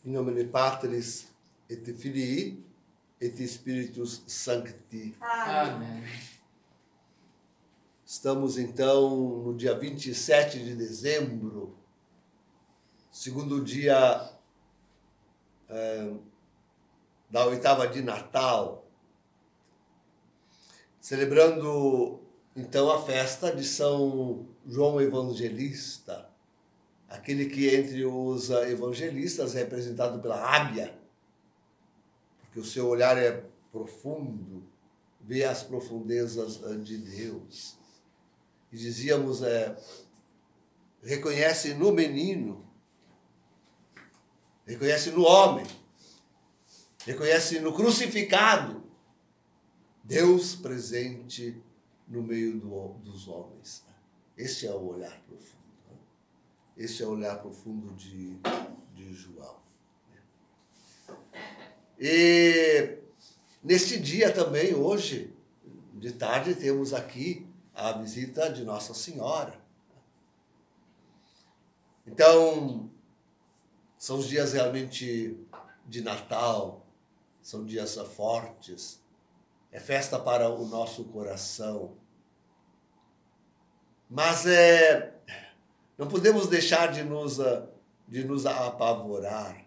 In nomine Patris et Filii et Spiritus Sancti. Amém. Estamos então no dia 27 de dezembro, segundo dia da oitava de Natal, celebrando então a festa de São João Evangelista, aquele que entre os evangelistas é representado pela águia, porque o seu olhar é profundo, vê as profundezas de Deus. E dizíamos, reconhece no menino, reconhece no homem, reconhece no crucificado, Deus presente no meio dos homens. Este é o olhar profundo. Este é o olhar profundo de João. E neste dia também, hoje, de tarde, temos aqui a visita de Nossa Senhora. Então, são os dias realmente de Natal, são dias fortes, é festa para o nosso coração. Mas não podemos deixar de nos apavorar.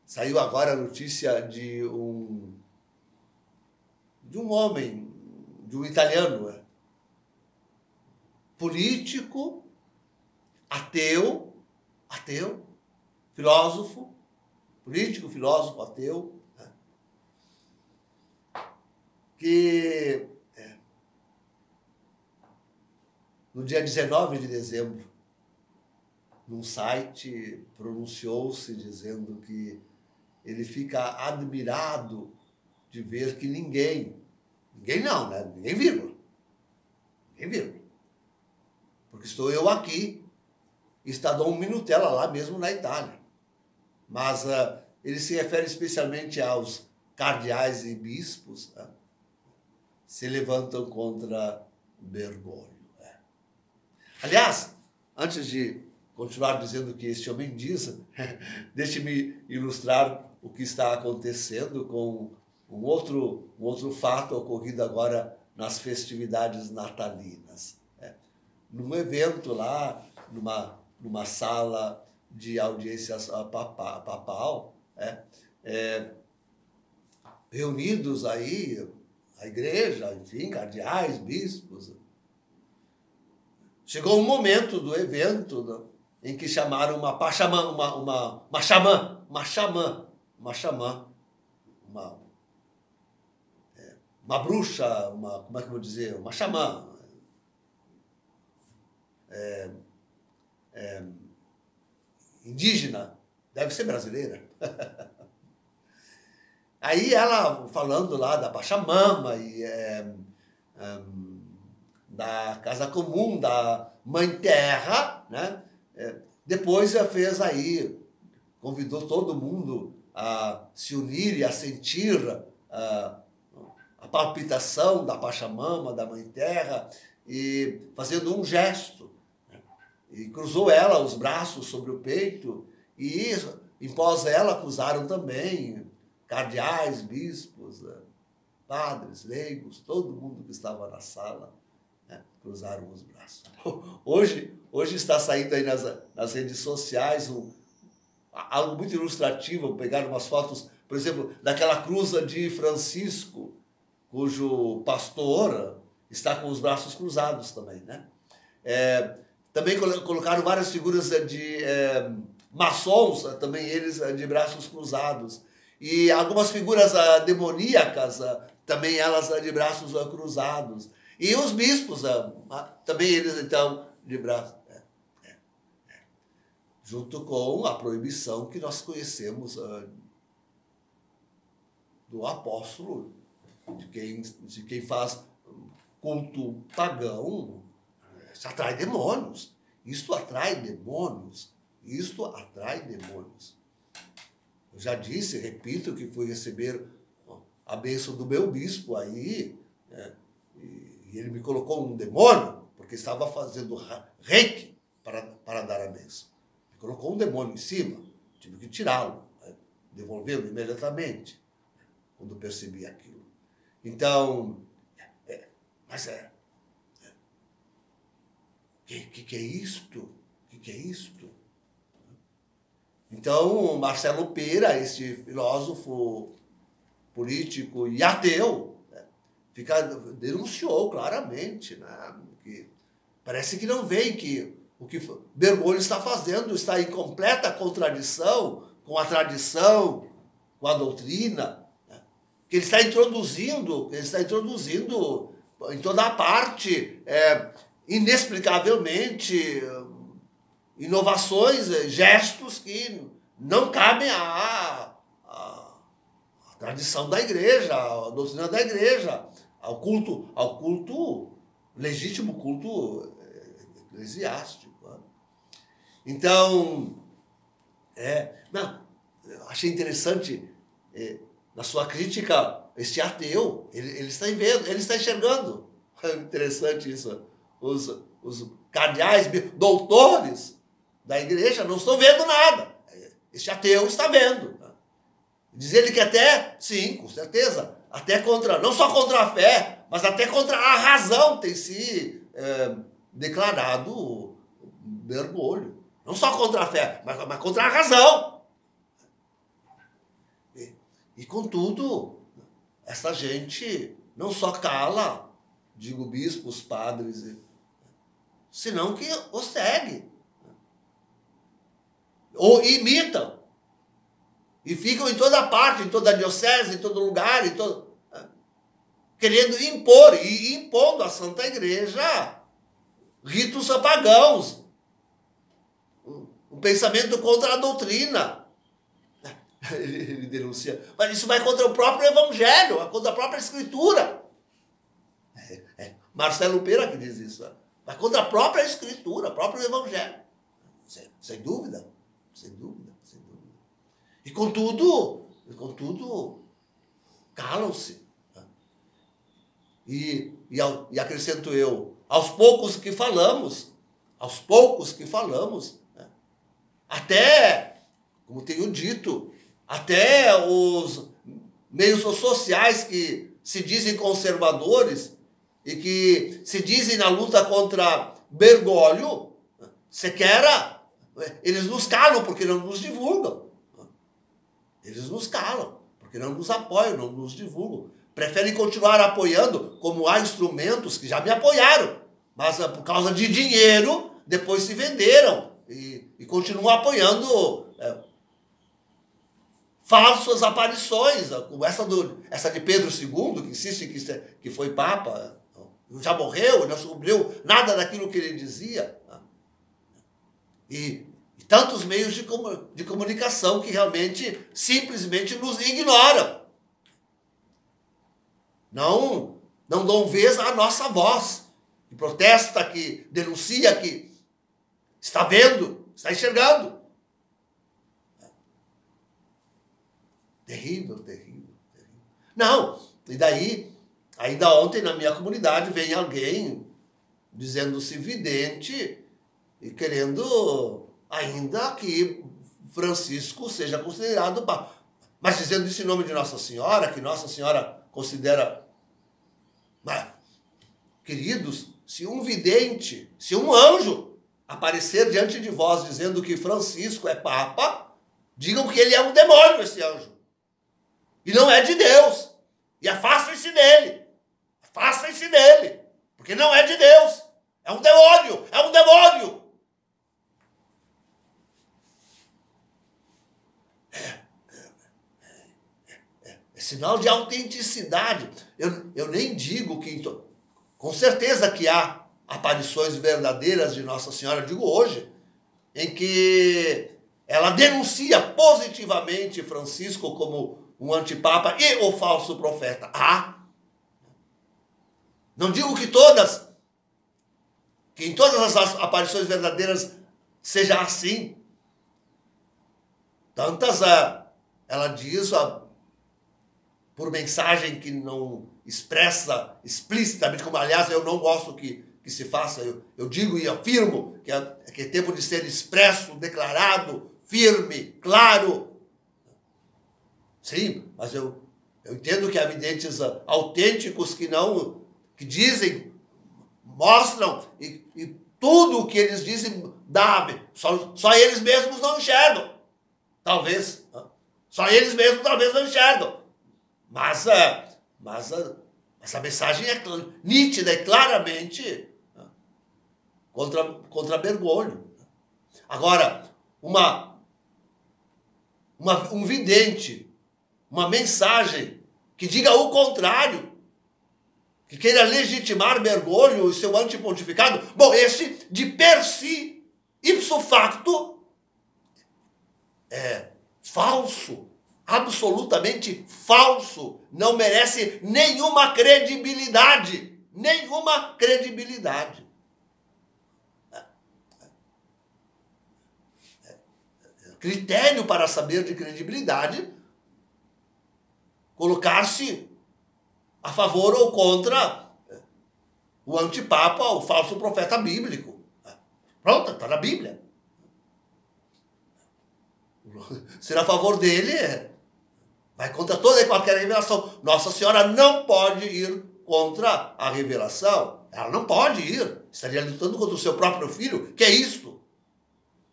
Saiu agora a notícia de um homem, de um italiano, político, ateu, filósofo, político, filósofo, ateu, que no dia 19 de dezembro, num site, pronunciou-se dizendo que ele fica admirado de ver que ninguém não, né? Ninguém vírgula. Porque estou eu aqui, está Dom Minutella lá mesmo na Itália. Mas ele se refere especialmente aos cardeais e bispos, se levantam contra Bergoglio. Aliás, antes de continuar dizendo o que este homem diz, deixe-me ilustrar o que está acontecendo com um outro fato ocorrido agora nas festividades natalinas. Num evento lá, numa sala de audiências papal, reunidos aí, a igreja, enfim, cardeais, bispos. Chegou um momento do evento em que chamaram uma bruxa, como é que eu vou dizer? Uma xamã. Indígena, deve ser brasileira. Aí ela falando lá da Pachamama e da Casa Comum, da Mãe Terra, né? Depois fez aí, convidou todo mundo a se unir e a sentir a palpitação da Pachamama, da Mãe Terra, e fazendo um gesto. E cruzou ela os braços sobre o peito, e após ela acusaram também cardeais, bispos, padres, leigos, todo mundo que estava na sala, cruzaram os braços. Hoje está saindo aí nas redes sociais algo muito ilustrativo, pegaram umas fotos, por exemplo, daquela cruz de Francisco, cujo pastor está com os braços cruzados também, né? Também colocaram várias figuras de maçons, também eles de braços cruzados. E algumas figuras demoníacas, também elas de braços cruzados. E os bispos, também eles, então, de braços. Junto com a proibição que nós conhecemos do apóstolo, de quem faz culto pagão, isso atrai demônios. Isto atrai demônios. Eu já disse, repito, que fui receber a bênção do meu bispo aí, e ele me colocou um demônio, porque estava fazendo reiki para dar a bênção. colocou um demônio em cima, tive que tirá-lo, né? Devolvê-lo imediatamente, quando percebi aquilo. Então, mas que é isto? Que é isto? Então, Marcelo Pera, esse filósofo político e ateu, né, denunciou claramente, né, que parece que não vê que o que Bergoglio está fazendo está em completa contradição com a tradição, com a doutrina, né, que ele está introduzindo em toda a parte, inexplicavelmente, inovações, gestos que não cabem à tradição da igreja, à doutrina da igreja, ao culto legítimo culto eclesiástico. Então, achei interessante na sua crítica este ateu, ele está vendo, ele está enxergando. É interessante isso. Os cardeais, doutores da igreja não estão vendo nada. Este ateu está vendo. Diz ele que até, sim, com certeza, até contra, não só contra a fé, mas até contra a razão tem se declarado Bergoglio. Não só contra a fé, mas contra a razão. E contudo, essa gente não só cala, digo bispos, padres, senão que o segue. Ou imitam. E ficam em toda parte, em toda a diocese, em todo lugar, querendo impor, e impondo à Santa Igreja ritos pagãos. Um pensamento contra a doutrina. Ele denuncia. Mas isso vai contra o próprio Evangelho, contra a própria Escritura. Marcelo Pera que diz isso. Vai contra a própria Escritura, o próprio Evangelho. Sem dúvida. Sem dúvida. Sem dúvida. E contudo, calam-se. E acrescento eu, aos poucos que falamos, até, como tenho dito, até os meios sociais que se dizem conservadores e que se dizem na luta contra Bergoglio, sequer eles nos calam porque não nos divulgam. Eles nos calam porque não nos apoiam, não nos divulgam. Preferem continuar apoiando, como há instrumentos que já me apoiaram, mas por causa de dinheiro, depois se venderam e continuam apoiando falsas aparições, como essa de Pedro II, que insiste que foi Papa, já morreu, não descobriu nada daquilo que ele dizia. E tantos meios de comunicação que realmente, simplesmente nos ignoram. Não dão vez à nossa voz, que protesta, que denuncia, que está vendo, está enxergando. Terrível, terrível, terrível. Não, e daí, ainda ontem na minha comunidade, vem alguém dizendo-se vidente e querendo ainda que Francisco seja considerado Papa. Mas dizendo isso em nome de Nossa Senhora, que Nossa Senhora considera... Mas, queridos, se um vidente, se um anjo aparecer diante de vós dizendo que Francisco é Papa, digam que ele é um demônio, esse anjo. E não é de Deus. E afastem-se dele. Afastem-se dele. Porque não é de Deus. É um demônio. É um demônio. É sinal de autenticidade. Eu nem digo que... Com certeza que há aparições verdadeiras de Nossa Senhora, digo hoje, em que ela denuncia positivamente Francisco como um antipapa e o falso profeta. Não digo que em todas as aparições verdadeiras seja assim. Tantas, ela diz, por mensagem que não expressa explicitamente, como aliás eu não gosto que que se faça. Eu digo e afirmo que é tempo de ser expresso, declarado, firme, claro. Sim, mas eu entendo que há videntes autênticos que dizem, mostram, e tudo o que eles dizem dá, só eles mesmos não enxergam. Talvez. Só eles mesmos talvez não enxergam. Mas a mensagem é nítida e claramente contra Bergoglio. Agora, um vidente, uma mensagem que diga o contrário, que queira legitimar Bergoglio e seu antipontificado, bom, este de per si, ipso facto, é falso, absolutamente falso, não merece nenhuma credibilidade, nenhuma credibilidade. Critério para saber de credibilidade, colocar-se a favor ou contra o antipapa, o falso profeta bíblico. Pronto, está na Bíblia. Ser a favor dele vai contra toda e qualquer revelação. Nossa Senhora não pode ir contra a revelação. Ela não pode ir. Estaria lutando contra o seu próprio filho. Que é isto?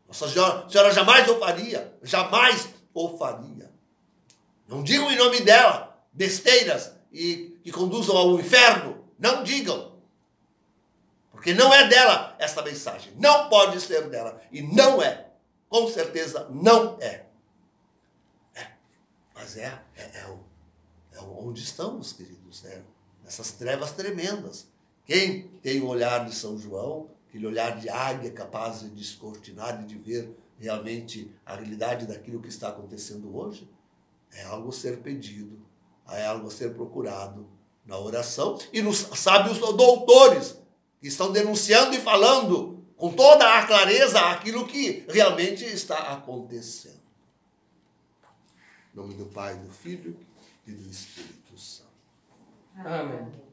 Nossa Senhora jamais o faria. Jamais o faria. Não digam em nome dela besteiras que conduzam ao inferno. Não digam. Porque não é dela esta mensagem. Não pode ser dela. E não é. Com certeza não é. Mas é onde estamos, queridos. Nessas trevas tremendas. Quem tem o olhar de São João, aquele olhar de águia capaz de descortinar e de ver realmente a realidade daquilo que está acontecendo hoje, é algo a ser pedido, é algo a ser procurado na oração e nos sábios doutores que estão denunciando e falando com toda a clareza aquilo que realmente está acontecendo. Em nome do Pai, do Filho e do Espírito Santo. Amém.